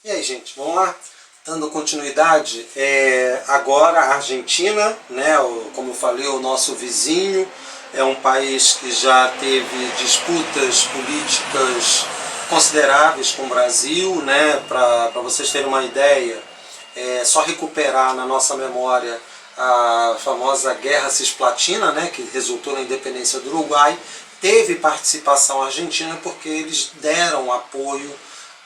E aí, gente, vamos lá? Dando continuidade, agora a Argentina, né, como eu falei, o nosso vizinho, é um país que já teve disputas políticas consideráveis com o Brasil, né, para vocês terem uma ideia, só recuperar na nossa memória a famosa Guerra Cisplatina, né, que resultou na independência do Uruguai. Teve participação argentina porque eles deram apoio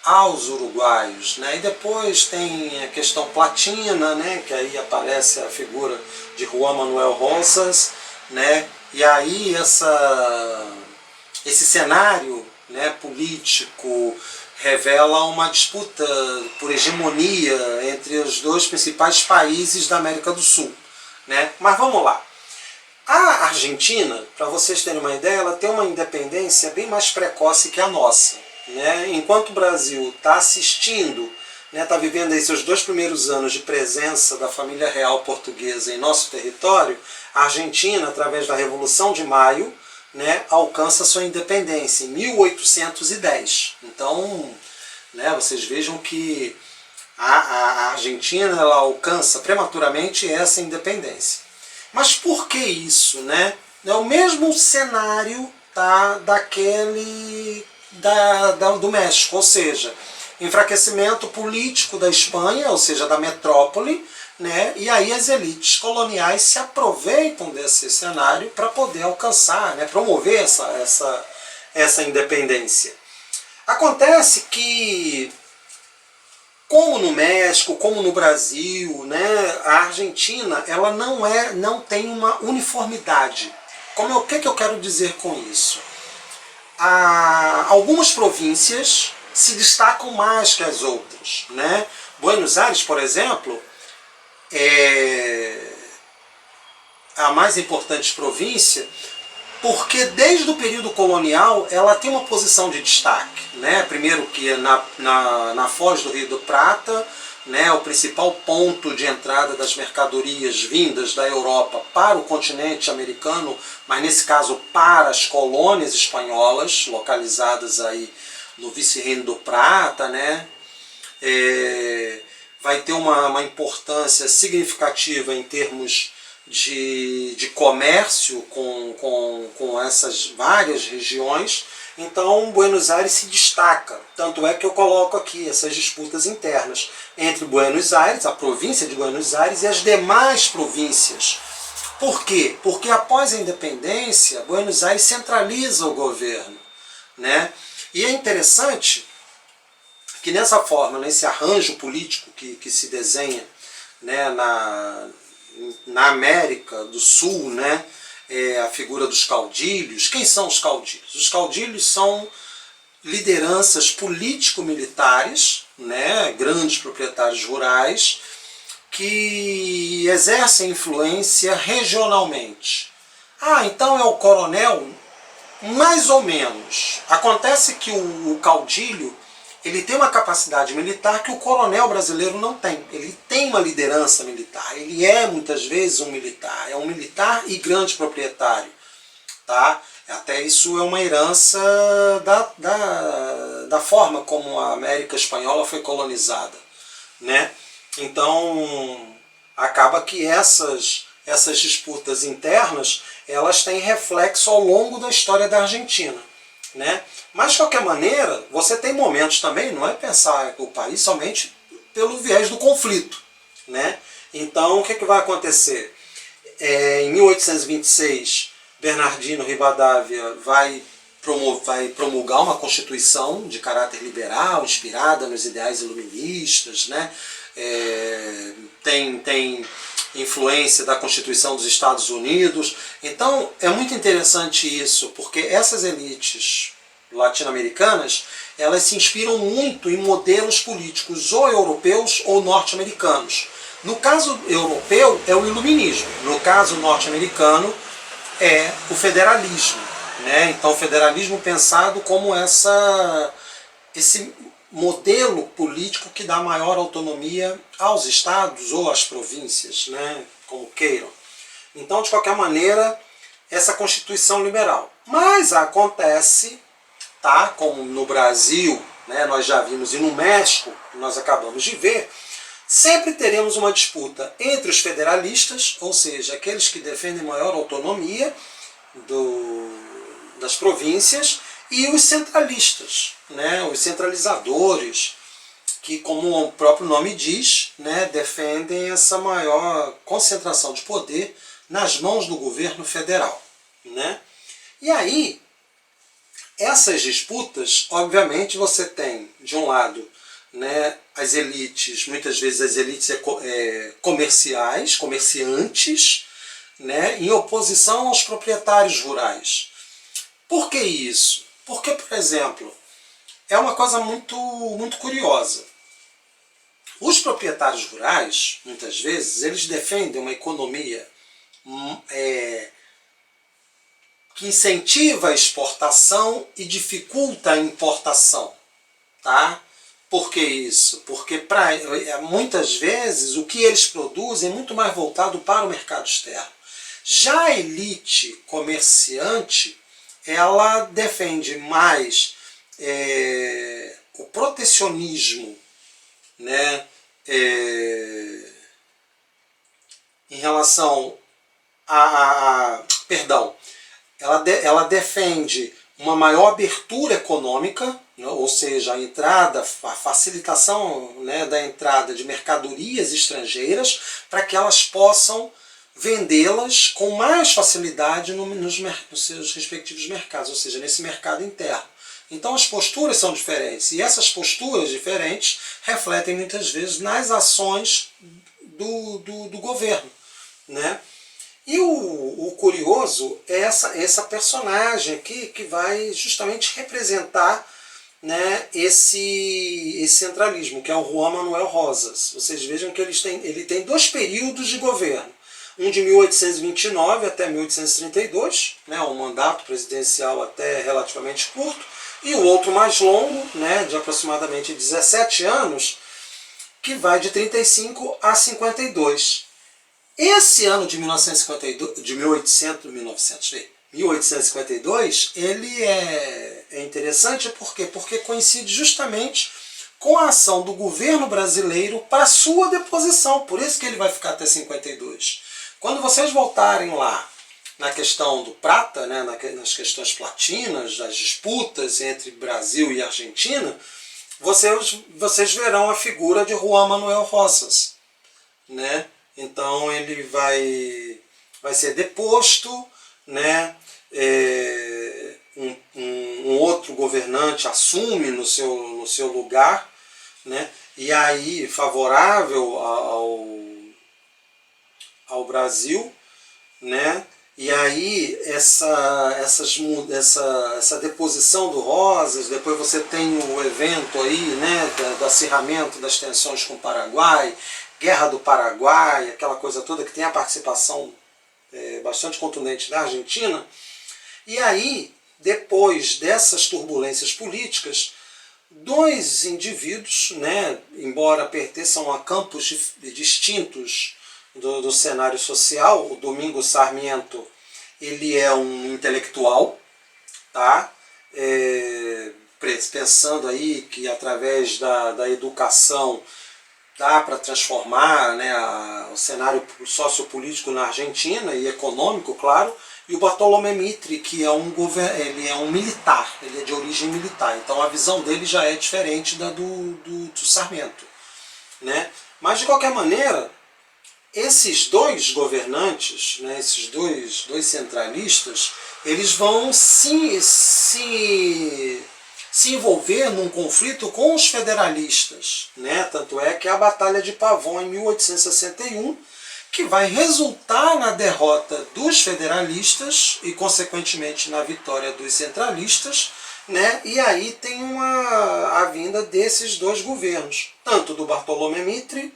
aos uruguaios, né? E depois tem a questão platina, né? Que aí aparece a figura de Juan Manuel Rosas, né? E aí esse cenário, né, político revela uma disputa por hegemonia entre os dois principais países da América do Sul, né? Mas vamos lá. A Argentina, para vocês terem uma ideia, ela tem uma independência bem mais precoce que a nossa, né? Enquanto o Brasil está assistindo, está vivendo aí seus 2 primeiros anos de presença da família real portuguesa em nosso território, a Argentina, através da Revolução de Maio, né, alcança sua independência em 1810. Então, né, vocês vejam que a Argentina ela alcança prematuramente essa independência. Mas por que isso, né? É o mesmo cenário, tá, do México, ou seja, enfraquecimento político da Espanha, ou seja, da metrópole, né? E aí as elites coloniais se aproveitam desse cenário para poder alcançar, né, promover essa independência. Acontece que, como no México, como no Brasil, né, a Argentina ela não tem uma uniformidade. O que eu quero dizer com isso? Algumas províncias se destacam mais que as outras, né? Buenos Aires, por exemplo, é a mais importante província porque desde o período colonial ela tem uma posição de destaque, né? Primeiro que na foz do Rio do Prata, né, o principal ponto de entrada das mercadorias vindas da Europa para o continente americano, mas nesse caso para as colônias espanholas, localizadas aí no Vice-Reino do Prata, né? Vai ter uma importância significativa em termos de comércio com essas várias regiões. Então Buenos Aires se destaca, tanto é que eu coloco aqui essas disputas internas entre Buenos Aires, a província de Buenos Aires e as demais províncias. Por quê? Porque após a independência, Buenos Aires centraliza o governo, né? E é interessante que nessa forma, nesse arranjo político que se desenha, né, na América do Sul, né, a figura dos caudilhos. Quem são os caudilhos? Os caudilhos são lideranças político-militares, né, grandes proprietários rurais, que exercem influência regionalmente. Então é o coronel? Mais ou menos. Acontece que o caudilho ele tem uma capacidade militar que o coronel brasileiro não tem. Ele tem uma liderança militar, ele é muitas vezes um militar, é um militar e grande proprietário. Tá? Até isso é uma herança da forma como a América Espanhola foi colonizada, né? Então, acaba que essas disputas internas, elas têm reflexo ao longo da história da Argentina, né? Mas, de qualquer maneira, você tem momentos também, não é pensar o país somente pelo viés do conflito, né? Então, o que vai acontecer? Em 1826, Bernardino Rivadavia vai promulgar uma constituição de caráter liberal, inspirada nos ideais iluministas, né? Tem influência da Constituição dos Estados Unidos. Então é muito interessante isso, porque essas elites latino-americanas, elas se inspiram muito em modelos políticos ou europeus ou norte-americanos. No caso europeu é o iluminismo, no caso norte-americano é o federalismo, né? Então o federalismo pensado como esse modelo político que dá maior autonomia aos estados ou às províncias, né, como queiram. Então, de qualquer maneira, essa Constituição liberal. Mas acontece, tá, como no Brasil né, nós já vimos, e no México, nós acabamos de ver, sempre teremos uma disputa entre os federalistas, ou seja, aqueles que defendem maior autonomia das províncias, e os centralistas, né, os centralizadores, que, como o próprio nome diz, né, defendem essa maior concentração de poder nas mãos do governo federal. Né? E aí, essas disputas, obviamente, você tem, de um lado, né, as elites, muitas vezes as elites comerciais, comerciantes, né, em oposição aos proprietários rurais. Por que isso? Porque, por exemplo, é uma coisa muito curiosa. Os proprietários rurais, muitas vezes, eles defendem uma economia que incentiva a exportação e dificulta a importação. Tá? Por que isso? Porque muitas vezes o que eles produzem é muito mais voltado para o mercado externo. Já a elite comerciante, ela defende mais o protecionismo, né, em relação perdão, ela defende uma maior abertura econômica, né, ou seja, a facilitação, né, da entrada de mercadorias estrangeiras para que elas possam vendê-las com mais facilidade nos seus respectivos mercados, ou seja, nesse mercado interno. Então as posturas são diferentes, e essas posturas diferentes refletem muitas vezes nas ações do governo. Né? E o curioso é essa personagem aqui que vai justamente representar, né, esse centralismo, que é o Juan Manuel Rosas. Vocês vejam que ele tem dois períodos de governo. Um de 1829 até 1832, né, um mandato presidencial até relativamente curto, e o outro mais longo, né, de aproximadamente 17 anos, que vai de 35 a 52. Esse ano de 1852, ele é interessante por quê? Porque coincide justamente com a ação do governo brasileiro para sua deposição. Por isso que ele vai ficar até 52. Quando vocês voltarem lá na questão do prata, né, nas questões platinas, das disputas entre Brasil e Argentina, vocês verão a figura de Juan Manuel Rosas. Né? Então ele vai ser deposto, né? Um outro governante assume no seu lugar, né? E aí, favorável ao Brasil, né? E aí essa deposição do Rosas, depois você tem o evento aí, né, do acirramento das tensões com o Paraguai, Guerra do Paraguai, aquela coisa toda que tem a participação bastante contundente da Argentina. E aí, depois dessas turbulências políticas, dois indivíduos, né, embora pertençam a campos distintos do cenário social, o Domingos Sarmiento, ele é um intelectual, tá? Pensando aí que através da educação dá para transformar, né, o cenário sociopolítico na Argentina, e econômico, claro, e o Bartolomé Mitre, que ele é um militar, ele é de origem militar, então a visão dele já é diferente da do Sarmiento. Né? Mas, de qualquer maneira, esses dois governantes, né, esses dois centralistas, eles vão se envolver num conflito com os federalistas. Né? Tanto é que a Batalha de Pavón, em 1861, que vai resultar na derrota dos federalistas e, consequentemente, na vitória dos centralistas. Né? E aí tem a vinda desses dois governos, tanto do Bartolomé Mitre,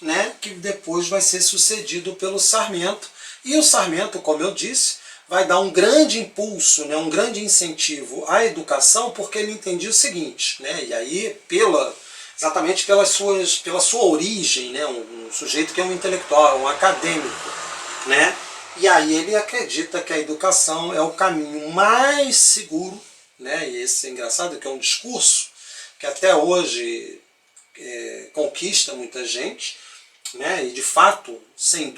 né, que depois vai ser sucedido pelo Sarmiento. E o Sarmiento, como eu disse, vai dar um grande impulso, né, um grande incentivo à educação, porque ele entendia o seguinte, né, e aí exatamente pela sua origem, né, um sujeito que é um intelectual, um acadêmico, né, e aí ele acredita que a educação é o caminho mais seguro, né, e esse é engraçado que é um discurso que que até hoje conquista muita gente, né? E de fato, sem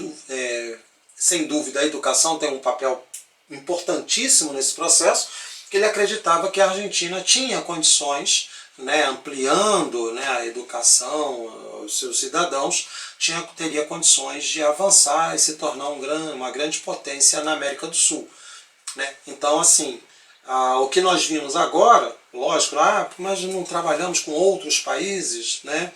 dúvida, a educação tem um papel importantíssimo nesse processo, que ele acreditava que a Argentina tinha condições, né, ampliando, né, a educação aos seus cidadãos, teria condições de avançar e se tornar uma grande potência na América do Sul. Né? Então, assim, o que nós vimos agora, lógico, mas não trabalhamos com outros países, né?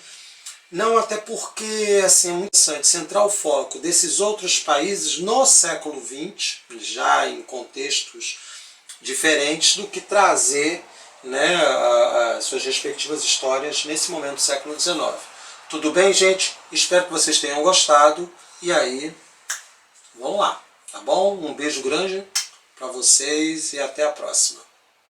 Não, até porque assim, é muito interessante centrar o foco desses outros países no século XX, já em contextos diferentes, do que trazer, né, as suas respectivas histórias nesse momento do século XIX. Tudo bem, gente? Espero que vocês tenham gostado. E aí, vamos lá, tá bom? Um beijo grande para vocês e até a próxima.